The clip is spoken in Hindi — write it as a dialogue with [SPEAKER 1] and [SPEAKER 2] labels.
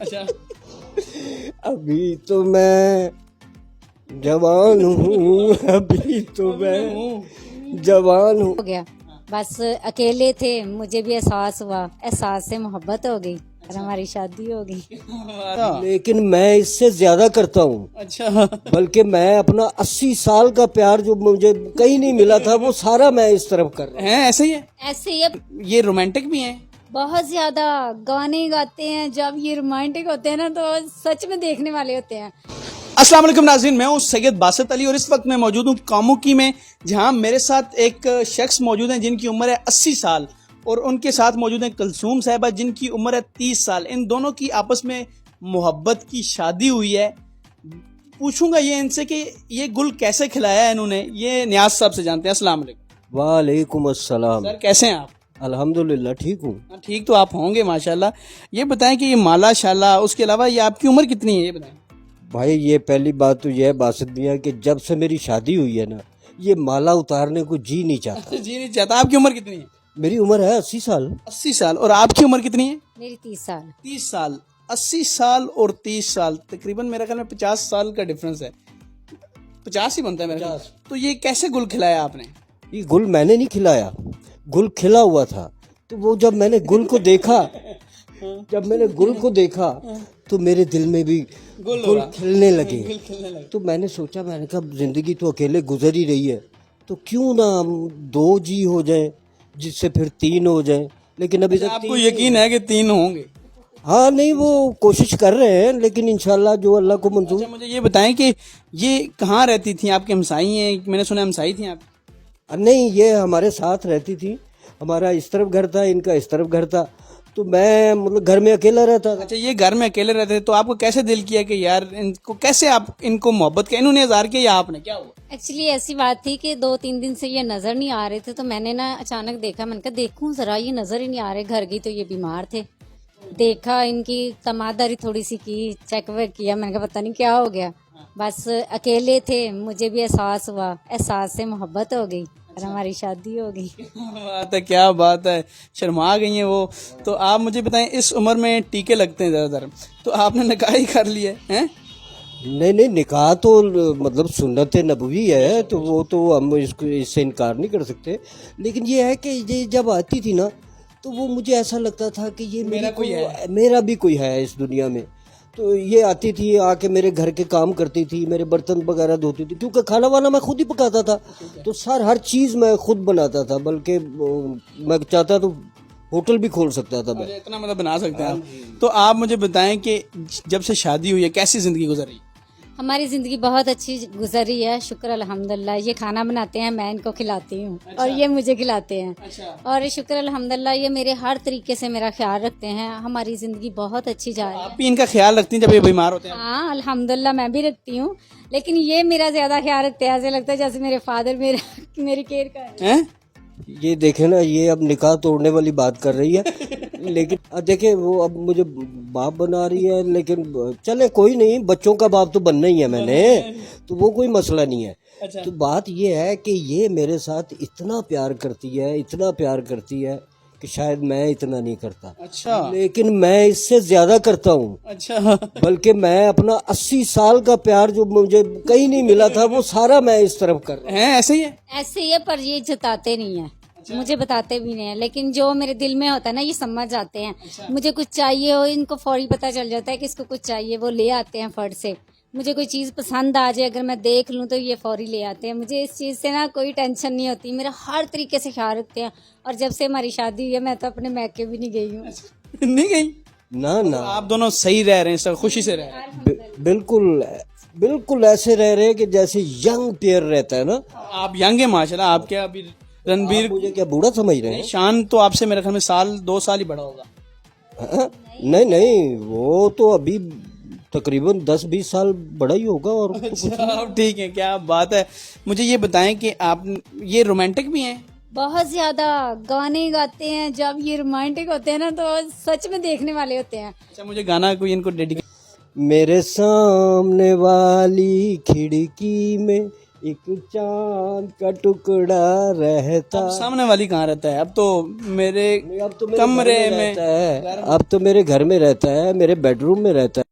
[SPEAKER 1] अच्छा
[SPEAKER 2] अभी तो मैं जवान हूँ, अभी तो मैं जवान हूँ।
[SPEAKER 3] हो गया। बस अकेले थे, मुझे भी एहसास हुआ, एहसास से मोहब्बत हो गई और हमारी शादी हो गई।
[SPEAKER 2] लेकिन मैं इससे ज्यादा करता हूँ,
[SPEAKER 1] अच्छा
[SPEAKER 2] बल्कि मैं अपना 80 साल का प्यार जो मुझे कहीं नहीं मिला था वो सारा मैं इस तरफ कर रहा हूँ।
[SPEAKER 1] है ऐसे ही है,
[SPEAKER 3] ऐसे ये
[SPEAKER 1] ये रोमांटिक भी है।
[SPEAKER 3] बहुत ज्यादा गाने गाते हैं, जब ये रोमांटिक होते हैं ना तो सच में देखने वाले होते हैं।
[SPEAKER 1] अस्सलाम वालेकुम नाज़रीन, मैं हूं सैयद बासित अली और इस वक्त मैं मौजूद हूं कामुकी में, जहां मेरे साथ एक शख्स मौजूद हैं जिनकी उम्र है 80 साल और उनके साथ मौजूद हैं कुलसूम साहिबा जिनकी उम्र है 30 साल। इन दोनों की आपस में मोहब्बत की शादी हुई है। पूछूंगा ये इनसे कि ये गुल कैसे खिलाया है इन्होंने, ये नियाज साहब से जानते हैं। अस्सलाम वालेकुम
[SPEAKER 2] वालेकुम अस्सलाम।
[SPEAKER 1] सर, कैसे हैं आप?
[SPEAKER 2] अल्हम्दुलिल्लाह ठीक हूँ।
[SPEAKER 1] हाँ, ठीक तो आप होंगे माशाल्लाह। ये बताएं कि ये माला शाला, उसके अलावा ये आपकी उम्र कितनी है, ये बताएं।
[SPEAKER 2] भाई ये पहली बात तो यह बासित मियां कि जब से मेरी शादी हुई है ना, ये माला उतारने को जी नहीं चाहता।
[SPEAKER 1] जी नहीं चाहता। आपकी उम्र कितनी है?
[SPEAKER 2] मेरी उम्र है 80 साल।
[SPEAKER 1] 80 साल। और आपकी उम्र कितनी है?
[SPEAKER 3] मेरी 30 साल।
[SPEAKER 1] 30 साल। 80 साल और 30 साल, तकरीबन मेरे ख्याल में 50 साल का डिफरेंस है। 50 ही बनता है मेरे ख्याल। तो ये कैसे गुल खिलाया आपने?
[SPEAKER 2] ये गुल मैंने नहीं खिलाया, गुल खिला हुआ था। तो वो जब मैंने गुल को देखा, तो मेरे दिल में भी गुल खिलने लगे। तो मैंने सोचा, मैंने कहा जिंदगी तो अकेले गुजर ही रही है, तो क्यों ना हम 2 जी हो जाए, जिससे फिर 3 हो जाए। लेकिन अभी तक
[SPEAKER 1] आपको यकीन है कि 3 होंगे?
[SPEAKER 2] हाँ नहीं, वो कोशिश कर रहे हैं, लेकिन इंशाल्लाह जो अल्लाह को मंजूर।
[SPEAKER 1] अच्छा, मुझे ये बताएं कि ये कहाँ रहती थी? आपकी हमसाई हैं? मैंने सुना हमसाई थी आप।
[SPEAKER 2] नहीं, ये हमारे साथ रहती थी। हमारा इस तरफ घर था, इनका इस तरफ घर था। तो मैं मतलब घर में अकेला रहता था।
[SPEAKER 1] अच्छा, ये घर में अकेले रहते थे, तो आपको कैसे दिल किया कि यार इनको कैसे आप इनको मोहब्बत किया? इन्होंने इज़हार किया या आपने? क्या हुआ?
[SPEAKER 3] एक्चुअली ऐसी बात थी कि 2-3 दिन से ये नजर नहीं आ रहे थे, तो मैंने ना अचानक देखा, मैंने कहा देखूं जरा, ये नजर ही नहीं आ रहे। घर गई तो ये बीमार थे, देखा, इनकी तमादारी थोड़ी सी की, चेक वेक किया, मैंने कहा पता नहीं क्या हो गया। बस अकेले थे, मुझे भी एहसास हुआ, एहसास से मोहब्बत हो गई और हमारी शादी हो गई।
[SPEAKER 1] बात है, क्या बात है, शर्मा गई हैं वो। तो आप मुझे बताएं, इस उम्र में टीके लगते हैं ज़्यादातर, तो आपने निकाह ही कर लिया है?
[SPEAKER 2] नहीं, निकाह तो मतलब सुन्नत नबवी है, तो वो तो हम इससे इनकार नहीं कर सकते। लेकिन ये है कि ये जब आती थी ना, तो वो मुझे ऐसा लगता था कि ये मेरा भी कोई है इस दुनिया में। तो ये आती थी, आके मेरे घर के काम करती थी, मेरे बर्तन वगैरह धोती थी, क्योंकि खाना वाना मैं खुद ही पकाता था। तो हर चीज़ मैं खुद बनाता था, बल्कि मैं चाहता तो होटल भी खोल सकता था मैं।
[SPEAKER 1] इतना मतलब बना सकते हैं आप। तो आप मुझे बताएं कि जब से शादी हुई है कैसी जिंदगी गुजरी?
[SPEAKER 3] हमारी जिंदगी बहुत अच्छी गुजरी है, शुक्र अल्हम्दुलिल्लाह। ये खाना बनाते हैं, मैं इनको खिलाती हूँ। अच्छा। और ये मुझे खिलाते हैं। अच्छा। और शुक्र अल्हम्दुलिल्लाह, ये मेरे हर तरीके से मेरा ख्याल रखते हैं। हमारी जिंदगी बहुत अच्छी जा रही है।
[SPEAKER 1] आप भी इनका ख्याल रखती हैं जब ये बीमार होते हैं?
[SPEAKER 3] हाँ अल्हम्दुलिल्लाह, मैं भी रखती हूँ, लेकिन ये मेरा ज्यादा ख्याल रखते हैं। ऐसे लगता है जैसे मेरे फादर मेरी केयर कर रहे हैं।
[SPEAKER 2] ये देखे ना, ये अब निकाह तोड़ने वाली बात कर रही है। लेकिन देखे, वो अब मुझे बाप बना रही है, लेकिन चले कोई नहीं, बच्चों का बाप तो बनना ही है मैंने, तो वो कोई मसला नहीं है। अच्छा। तो बात ये है कि ये मेरे साथ इतना प्यार करती है कि शायद मैं इतना नहीं करता।
[SPEAKER 1] अच्छा।
[SPEAKER 2] लेकिन मैं इससे ज्यादा करता हूँ। अच्छा। बल्कि मैं अपना 80 साल का प्यार जो मुझे कहीं नहीं मिला था वो सारा मैं इस तरफ कर रहा हूँ।
[SPEAKER 1] है ऐसे ही है?
[SPEAKER 3] ऐसे ही है, पर ये जताते नहीं है। अच्छा। मुझे बताते भी नहीं है, लेकिन जो मेरे दिल में होता है ना, ये समझ जाते हैं। अच्छा। मुझे कुछ चाहिए हो, इनको फौरी पता चल जाता है कि इसको कुछ चाहिए, वो ले आते हैं फट से। मुझे कोई चीज़ पसंद आ जाए, अगर मैं देख लूँ तो ये फौरी ले आते हैं। मुझे इस चीज़ से ना कोई टेंशन नहीं होती, मेरा हर तरीके से ख्याल रखते हैं। और जब से हमारी शादी हुई है, मैं तो अपने मैके भी नहीं गई हूँ।
[SPEAKER 1] नहीं गई?
[SPEAKER 2] ना
[SPEAKER 1] तो आप दोनों सही रह रहे हैं, सब खुशी से रह रहे हैं?
[SPEAKER 2] बिल्कुल ऐसे रह रहे हैं कि जैसे यंग पेयर रहता है ना।
[SPEAKER 1] आप यंग है माशाल्लाह। आप क्या अभी रणबीर,
[SPEAKER 2] मुझे क्या बूढ़ा समझ रहे हैं?
[SPEAKER 1] शान तो आपसे मेरे ख्याल में 2 साल ही बड़ा होगा।
[SPEAKER 2] हाँ? नहीं, वो तो अभी तकरीबन 10-20 साल बड़ा ही होगा। और
[SPEAKER 1] अच्छा, ठीक है, क्या बात है। मुझे ये बताएं कि आप ये रोमांटिक भी हैं?
[SPEAKER 3] बहुत ज्यादा गाने गाते हैं, जब ये रोमांटिक होते हैं ना तो सच में देखने वाले होते हैं।
[SPEAKER 1] अच्छा, मुझे गाना कोई इनको डेडिकेट।
[SPEAKER 2] मेरे सामने वाली खिड़की में एक चांद का टुकड़ा रहता।
[SPEAKER 1] अब सामने वाली कहाँ रहता है? अब तो मेरे
[SPEAKER 2] अब तो मेरे
[SPEAKER 1] कमरे
[SPEAKER 2] घर
[SPEAKER 1] में
[SPEAKER 2] रहता है, अब तो मेरे घर में रहता है, मेरे बेडरूम में रहता है।